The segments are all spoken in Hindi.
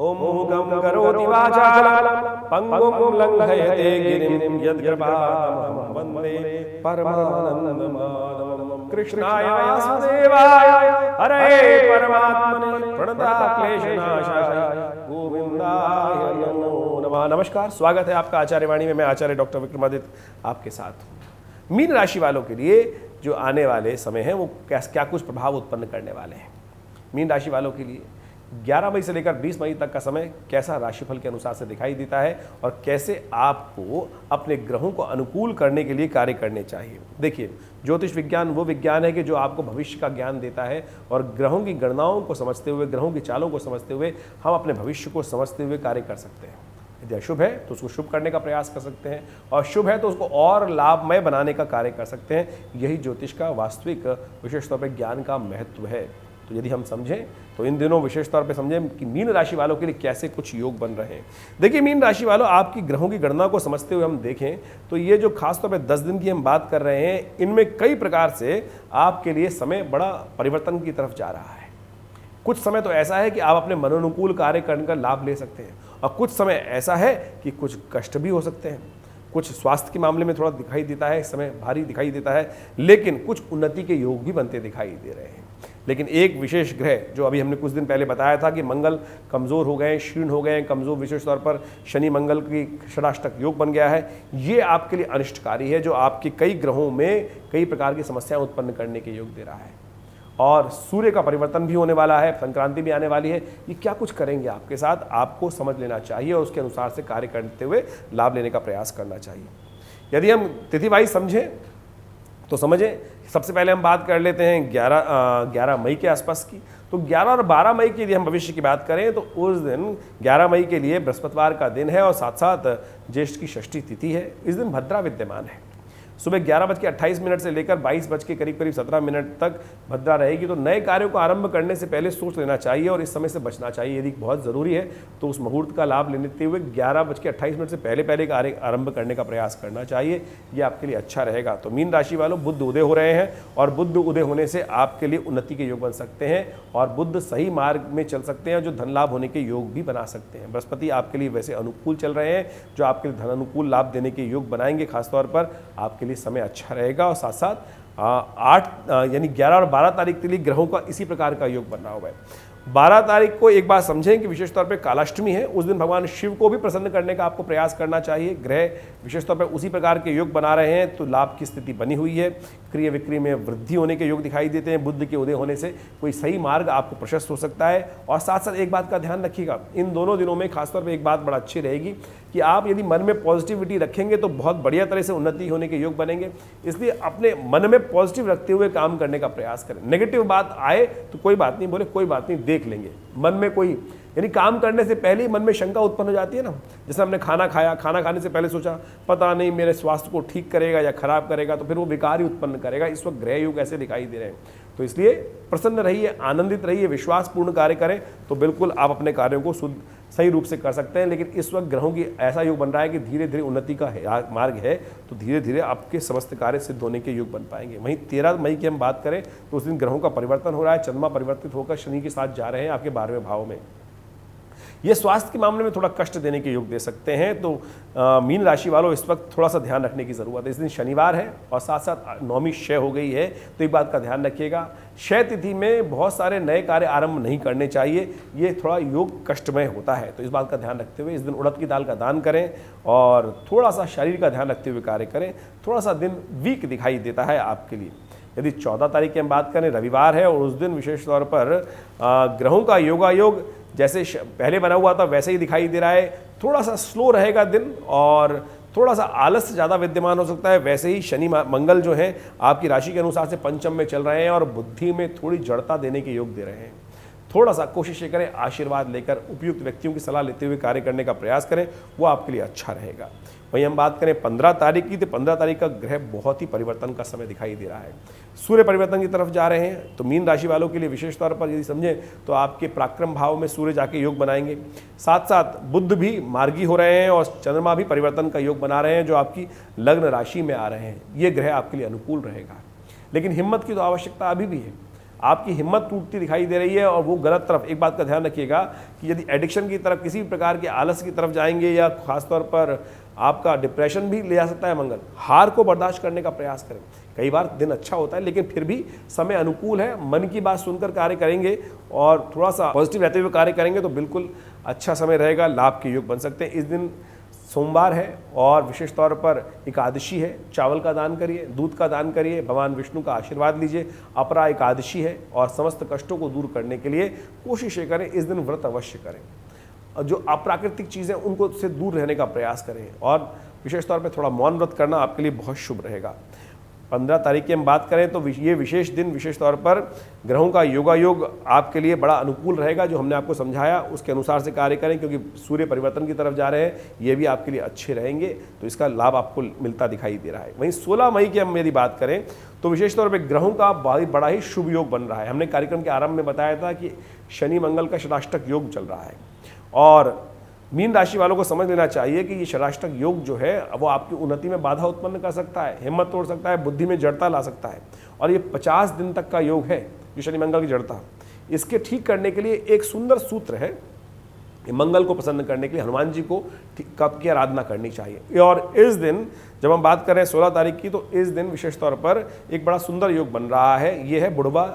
ओम मूकं करोति वाचालं पंगुं लंघयते गिरिं यत्कृपातमहं वन्दे परमानन्दमाधवं कृष्णाय वासुदेवाय हरे परमात्मने प्रणताक्लेशनाशाय गोविंदाय नमो नमः। नमस्कार, स्वागत है आपका आचार्य वाणी में। मैं आचार्य डॉक्टर विक्रमादित्य आपके साथ हूँ। मीन राशि वालों के लिए जो आने वाले समय हैं वो क्या कुछ प्रभाव उत्पन्न करने वाले हैं। मीन राशि वालों के लिए 11 मई से लेकर 20 मई तक का समय कैसा राशिफल के अनुसार से दिखाई देता है और कैसे आपको अपने ग्रहों को अनुकूल करने के लिए कार्य करने चाहिए। देखिए, ज्योतिष विज्ञान वो विज्ञान है कि जो आपको भविष्य का ज्ञान देता है और ग्रहों की गणनाओं को समझते हुए, ग्रहों की चालों को समझते हुए हम अपने भविष्य को समझते हुए कार्य कर सकते हैं। यदि अशुभ है तो उसको शुभ करने का प्रयास कर सकते हैं और शुभ है तो उसको और लाभमय बनाने का कार्य कर सकते हैं। यही ज्योतिष का वास्तविक विशेष तौर पर ज्ञान का महत्व है। तो यदि हम समझें तो इन दिनों विशेष तौर पे समझें कि मीन राशि वालों के लिए कैसे कुछ योग बन रहे हैं। देखिए, मीन राशि वालों, आपकी ग्रहों की गणना को समझते हुए हम देखें तो ये जो खासतौर पे 10 दिन की हम बात कर रहे हैं, इनमें कई प्रकार से आपके लिए समय बड़ा परिवर्तन की तरफ जा रहा है। कुछ समय तो ऐसा है कि आप अपने मनोनुकूल कार्य करने का लाभ ले सकते हैं और कुछ समय ऐसा है कि कुछ कष्ट भी हो सकते हैं। कुछ स्वास्थ्य के मामले में थोड़ा दिखाई देता है, समय भारी दिखाई देता है, लेकिन कुछ उन्नति के योग भी बनते दिखाई दे रहे हैं। लेकिन एक विशेष ग्रह जो अभी हमने कुछ दिन पहले बताया था कि मंगल कमज़ोर हो गए, क्षीण हो गए, कमज़ोर, विशेष तौर पर शनि मंगल की षडाष्टक योग बन गया है, ये आपके लिए अनिष्टकारी है, जो आपके कई ग्रहों में कई प्रकार की समस्याएं उत्पन्न करने के योग दे रहा है। और सूर्य का परिवर्तन भी होने वाला है, संक्रांति भी आने वाली है। ये क्या कुछ करेंगे आपके साथ, आपको समझ लेना चाहिए और उसके अनुसार से कार्य करते हुए लाभ लेने का प्रयास करना चाहिए। यदि हम तिथि वाइज समझें तो समझें, सबसे पहले हम बात कर लेते हैं 11 मई के आसपास की। तो 11 और 12 मई के लिए हम भविष्य की बात करें तो उस दिन 11 मई के लिए बृहस्पतिवार का दिन है और साथ साथ ज्येष्ठ की षष्ठी तिथि है। इस दिन भद्रा विद्यमान है। सुबह 11:28 से लेकर 22 के करीब 17 मिनट तक भद्रा रहेगी। तो नए कार्यों को आरंभ करने से पहले सोच लेना चाहिए और इस समय से बचना चाहिए। यदि बहुत ज़रूरी है तो उस मुहूर्त का लाभ लेते हुए 11:28 से पहले कार्य आरंभ करने का प्रयास करना चाहिए। ये आपके लिए अच्छा रहेगा। तो मीन राशि वालों, बुध उदय हो रहे हैं और बुध उदय होने से आपके लिए उन्नति के योग बन सकते हैं और बुध सही मार्ग में चल सकते हैं, जो धन लाभ होने के योग भी बना सकते हैं। बृहस्पति आपके लिए वैसे अनुकूल चल रहे हैं, जो आपके लिए धन अनुकूल लाभ देने के योग बनाएंगे। खासतौर पर आपके लिए समय अच्छा रहेगा और साथ साथ 11 और 12 तारीख के लिए ग्रहों का इसी प्रकार का योग बना हुआ है। 12 तारीख को एक बात समझें कि विशेष तौर पे कालाष्टमी है। उस दिन भगवान शिव को भी प्रसन्न करने का आपको प्रयास करना चाहिए। ग्रह विशेष तौर पे उसी प्रकार के योग बना रहे हैं तो लाभ की स्थिति बनी हुई है। क्रय विक्रय में वृद्धि होने के योग दिखाई देते हैं। बुध के उदय होने से कोई सही मार्ग आपको प्रशस्त हो सकता है। और साथ साथ एक बात का ध्यान रखिएगा, इन दोनों दिनों में खासतौर पर एक बात बड़ा अच्छी रहेगी कि आप यदि मन में पॉजिटिविटी रखेंगे तो बहुत बढ़िया तरह से उन्नति होने के योग बनेंगे। इसलिए अपने मन में पॉजिटिव रखते हुए काम करने का प्रयास करें। नेगेटिव बात आए तो कोई बात नहीं, बोले कोई बात नहीं, देख लेंगे। मन में कोई, यानी काम करने से पहले ही मन में शंका उत्पन्न हो जाती है ना। जैसे हमने खाना खाया, खाना खाने से पहले सोचा पता नहीं मेरे स्वास्थ्य को ठीक करेगा या खराब करेगा, तो फिर वो विकार ही उत्पन्न करेगा। इस वक्त ग्रह योग ऐसे दिखाई दे रहे हैं। तो इसलिए प्रसन्न रहिए, आनंदित रहिए, विश्वासपूर्ण कार्य करें तो बिल्कुल आप अपने कार्यों को सही रूप से कर सकते हैं। लेकिन इस वक्त ग्रहों की ऐसा योग बन रहा है कि धीरे धीरे उन्नति का मार्ग है, तो धीरे धीरे आपके समस्त कार्य सिद्ध होने के योग बन पाएंगे। वहीं 13 मई की हम बात करें तो उस दिन ग्रहों का परिवर्तन हो रहा है। चंद्रमा परिवर्तित होकर शनि के साथ जा रहे हैं आपके 12वें भाव में। ये स्वास्थ्य के मामले में थोड़ा कष्ट देने के योग दे सकते हैं। तो मीन राशि वालों, इस वक्त थोड़ा सा ध्यान रखने की ज़रूरत है। इस दिन शनिवार है और साथ साथ नौमी क्षय हो गई है, तो एक बात का ध्यान रखिएगा। क्षय तिथि में बहुत सारे नए कार्य आरंभ नहीं करने चाहिए। ये थोड़ा योग कष्टमय होता है, तो इस बात का ध्यान रखते हुए इस दिन उड़द की दाल का दान करें और थोड़ा सा शरीर का ध्यान रखते हुए कार्य करें। थोड़ा सा दिन वीक दिखाई देता है आपके लिए। यदि 14 तारीख की हम बात करें, रविवार है और उस दिन विशेष तौर पर ग्रहों का योगायोग जैसे पहले बना हुआ था वैसे ही दिखाई दे रहा है। थोड़ा सा स्लो रहेगा दिन और थोड़ा सा आलस ज़्यादा विद्यमान हो सकता है। वैसे ही शनि मंगल जो है आपकी राशि के अनुसार से पंचम में चल रहे हैं और बुद्धि में थोड़ी जड़ता देने के योग दे रहे हैं। थोड़ा सा कोशिश करें, आशीर्वाद लेकर उपयुक्त व्यक्तियों की सलाह लेते हुए कार्य करने का प्रयास करें, वो आपके लिए अच्छा रहेगा। वहीं हम बात करें 15 तारीख की, तो 15 तारीख का ग्रह बहुत ही परिवर्तन का समय दिखाई दे रहा है। सूर्य परिवर्तन की तरफ जा रहे हैं, तो मीन राशि वालों के लिए विशेष तौर पर यदि समझें तो आपके पराक्रम भाव में सूर्य जाके योग बनाएंगे। साथ साथ बुध भी मार्गी हो रहे हैं और चंद्रमा भी परिवर्तन का योग बना रहे हैं, जो आपकी लग्न राशि में आ रहे हैं। ये ग्रह आपके लिए अनुकूल रहेगा। लेकिन हिम्मत की तो आवश्यकता अभी भी है। आपकी हिम्मत टूटती दिखाई दे रही है और वो गलत तरफ, एक बात का ध्यान रखिएगा कि यदि एडिक्शन की तरफ, किसी भी प्रकार के आलस की तरफ जाएंगे या खासतौर पर आपका डिप्रेशन भी ले जा सकता है मंगल। हार को बर्दाश्त करने का प्रयास करें। कई बार दिन अच्छा होता है लेकिन फिर भी समय अनुकूल है, मन की बात सुनकर कार्य करेंगे और थोड़ा सा पॉजिटिव रहते हुए कार्य करेंगे तो बिल्कुल अच्छा समय रहेगा, लाभ के योग बन सकते हैं। इस दिन सोमवार है और विशेष तौर पर एकादशी है। चावल का दान करिए, दूध का दान करिए, भगवान विष्णु का आशीर्वाद लीजिए। अपरा एकादशी है और समस्त कष्टों को दूर करने के लिए कोशिश करें इस दिन व्रत अवश्य करें। जो अप्राकृतिक चीज़ें उनको से दूर रहने का प्रयास करें और विशेष तौर पर थोड़ा मौन व्रत करना आपके लिए बहुत शुभ रहेगा। 15 तारीख की हम बात करें तो ये विशेष दिन विशेष तौर पर ग्रहों का योगायोग आपके लिए बड़ा अनुकूल रहेगा। जो हमने आपको समझाया उसके अनुसार से कार्य करें क्योंकि सूर्य परिवर्तन की तरफ जा रहे हैं, ये भी आपके लिए अच्छे रहेंगे तो इसका लाभ आपको मिलता दिखाई दे रहा है। वहीं 16 मई की हम यदि बात करें तो विशेष तौर पर ग्रहों का बड़ा ही शुभ योग बन रहा है। हमने कार्यक्रम के आरंभ में बताया था कि शनि मंगल का षडाष्टक योग चल रहा है और मीन राशि वालों को समझ लेना चाहिए कि ये षडाष्टक योग जो है वो आपकी उन्नति में बाधा उत्पन्न कर सकता है, हिम्मत तोड़ सकता है, बुद्धि में जड़ता ला सकता है और ये 50 दिन तक का योग है जो शनि मंगल की जड़ता। इसके ठीक करने के लिए एक सुंदर सूत्र है, मंगल को प्रसन्न करने के लिए हनुमान जी को कब की आराधना करनी चाहिए। और इस दिन जब हम बात करें 16 तारीख की तो इस दिन विशेष तौर पर एक बड़ा सुंदर योग बन रहा है, ये है बुढ़वा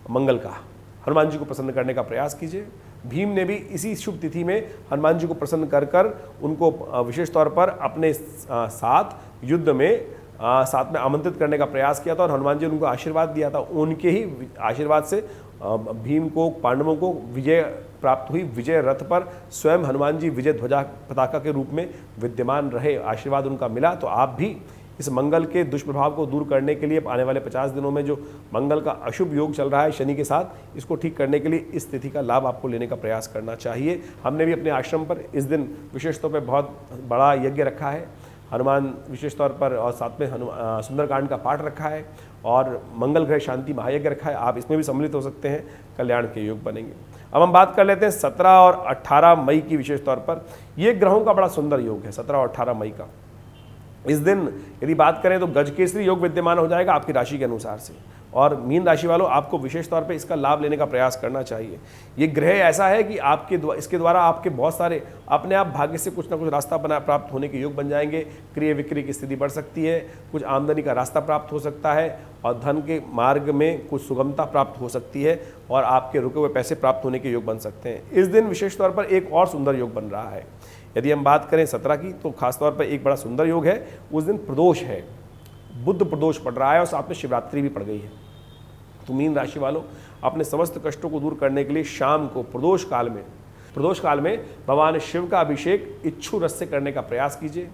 मंगल का। हनुमान जी को प्रसन्न करने का प्रयास कीजिए। भीम ने भी इसी शुभ तिथि में हनुमान जी को प्रसन्न कर कर उनको विशेष तौर पर अपने साथ युद्ध में साथ में आमंत्रित करने का प्रयास किया था और हनुमान जी ने उनको आशीर्वाद दिया था। उनके ही आशीर्वाद से भीम को, पांडवों को विजय प्राप्त हुई। विजय रथ पर स्वयं हनुमान जी विजय ध्वजा पताका के रूप में विद्यमान रहे, आशीर्वाद उनका मिला। तो आप भी इस मंगल के दुष्प्रभाव को दूर करने के लिए आने वाले 50 दिनों में जो मंगल का अशुभ योग चल रहा है शनि के साथ, इसको ठीक करने के लिए इस तिथि का लाभ आपको लेने का प्रयास करना चाहिए। हमने भी अपने आश्रम पर इस दिन विशेष तौर पर बहुत बड़ा यज्ञ रखा है, हनुमान विशेष तौर पर, और साथ में सुंदरकांड का पाठ रखा है और मंगल ग्रह शांति महायज्ञ रखा है। आप इसमें भी सम्मिलित हो सकते हैं, कल्याण के योग बनेंगे। अब हम बात कर लेते हैं 17 और 18 मई की। विशेष तौर पर ये ग्रहों का बड़ा सुंदर योग है 17 और 18 मई का। इस दिन यदि बात करें तो गजकेसरी योग विद्यमान हो जाएगा आपकी राशि के अनुसार से और मीन राशि वालों आपको विशेष तौर पे इसका लाभ लेने का प्रयास करना चाहिए। ये ग्रह ऐसा है कि इसके द्वारा आपके बहुत सारे अपने आप भाग्य से कुछ ना कुछ रास्ता प्राप्त होने के योग बन जाएंगे। क्रय विक्रय की स्थिति बढ़ सकती है, कुछ आमदनी का रास्ता प्राप्त हो सकता है और धन के मार्ग में कुछ सुगमता प्राप्त हो सकती है और आपके रुके हुए पैसे प्राप्त होने के योग बन सकते हैं। इस दिन विशेष तौर पर एक और सुंदर योग बन रहा है। यदि हम बात करें 17 की तो खासतौर पर एक बड़ा सुंदर योग है। उस दिन प्रदोष है, बुध प्रदोष पड़ रहा है और साथ में शिवरात्रि भी पड़ गई है। तो मीन राशि वालों अपने समस्त कष्टों को दूर करने के लिए शाम को प्रदोष काल में भगवान शिव का अभिषेक इच्छु रस से करने का प्रयास कीजिए।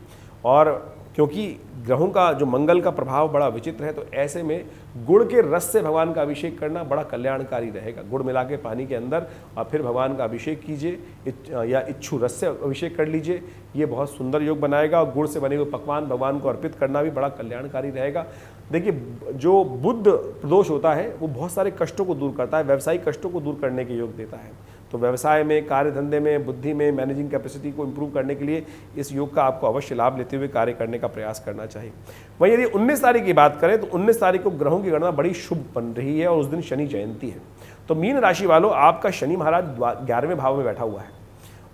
और क्योंकि ग्रहों का जो मंगल का प्रभाव बड़ा विचित्र है तो ऐसे में गुड़ के रस से भगवान का अभिषेक करना बड़ा कल्याणकारी रहेगा। गुड़ मिला के पानी के अंदर और फिर भगवान का अभिषेक कीजिए या इच्छु रस से अभिषेक कर लीजिए, ये बहुत सुंदर योग बनाएगा। और गुड़ से बने हुए पकवान भगवान को अर्पित करना भी बड़ा कल्याणकारी रहेगा। देखिए जो बुध प्रदोष होता है वो बहुत सारे कष्टों को दूर करता है, व्यवसायिक कष्टों को दूर करने के योग देता है। तो व्यवसाय में, कार्य धंधे में, बुद्धि में, मैनेजिंग कैपेसिटी को इंप्रूव करने के लिए इस योग का आपको अवश्य लाभ लेते हुए कार्य करने का प्रयास करना चाहिए। वहीं यदि 19 तारीख की बात करें तो 19 तारीख को ग्रहों की गणना बड़ी शुभ बन रही है और उस दिन शनि जयंती है। तो मीन राशि वालों आपका शनि महाराज 11वें भाव में बैठा हुआ है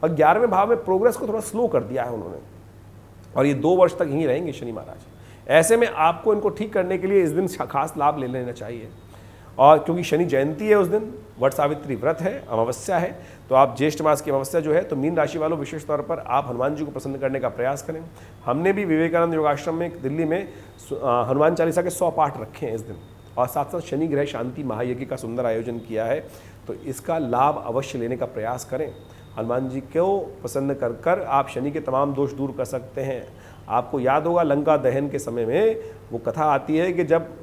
और 11वें भाव में प्रोग्रेस को थोड़ा स्लो कर दिया है उन्होंने और ये 2 वर्ष तक यहीं रहेंगे शनि महाराज। ऐसे में आपको इनको ठीक करने के लिए इस दिन खास लाभ ले लेना चाहिए। और क्योंकि शनि जयंती है उस दिन, वट सावित्री व्रत है, अमावस्या है, तो आप ज्येष्ठ मास की अमावस्या जो है, तो मीन राशि वालों विशेष तौर पर आप हनुमान जी को प्रसन्न करने का प्रयास करें। हमने भी विवेकानंद योगाश्रम में दिल्ली में हनुमान चालीसा के 100 पाठ रखे हैं इस दिन और साथ साथ शनि ग्रह शांति महायज्ञ का सुंदर आयोजन किया है। तो इसका लाभ अवश्य लेने का प्रयास करें। हनुमान जी को प्रसन्न कर कर आप शनि के तमाम दोष दूर कर सकते हैं। आपको याद होगा लंका दहन के समय में वो कथा आती है कि जब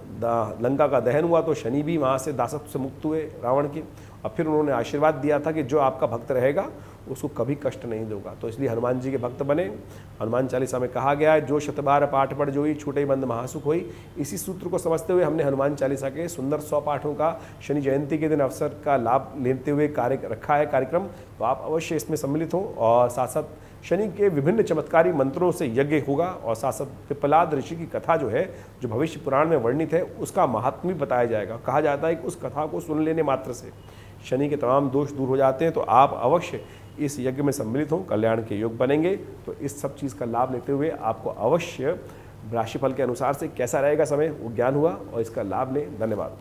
लंका का दहन हुआ तो शनि भी वहाँ से दासत्व से मुक्त हुए रावण के और फिर उन्होंने आशीर्वाद दिया था कि जो आपका भक्त रहेगा उसको कभी कष्ट नहीं दोगा। तो इसलिए हनुमान जी के भक्त बने। हनुमान चालीसा में कहा गया है, जो शतबार पाठ पढ़ जोई छूटे बंद महासुख होई। इसी सूत्र को समझते हुए हमने हनुमान चालीसा के सुंदर 100 पाठों का शनि जयंती के दिन अवसर का लाभ लेते हुए रखा है कार्यक्रम। तो आप अवश्य इसमें सम्मिलित हों और साथ साथ शनि के विभिन्न चमत्कारी मंत्रों से यज्ञ होगा और साथ साथ पिप्पलाद ऋषि की कथा जो है, जो भविष्य पुराण में वर्णित है, उसका महात्म्य बताया जाएगा। कहा जाता है कि उस कथा को सुन लेने मात्र से शनि के तमाम दोष दूर हो जाते हैं। तो आप अवश्य इस यज्ञ में सम्मिलित हों, कल्याण के योग बनेंगे। तो इस सब चीज़ का लाभ लेते हुए आपको अवश्य राशिफल के अनुसार से कैसा रहेगा समय वो ज्ञान हुआ और इसका लाभ लें। धन्यवाद।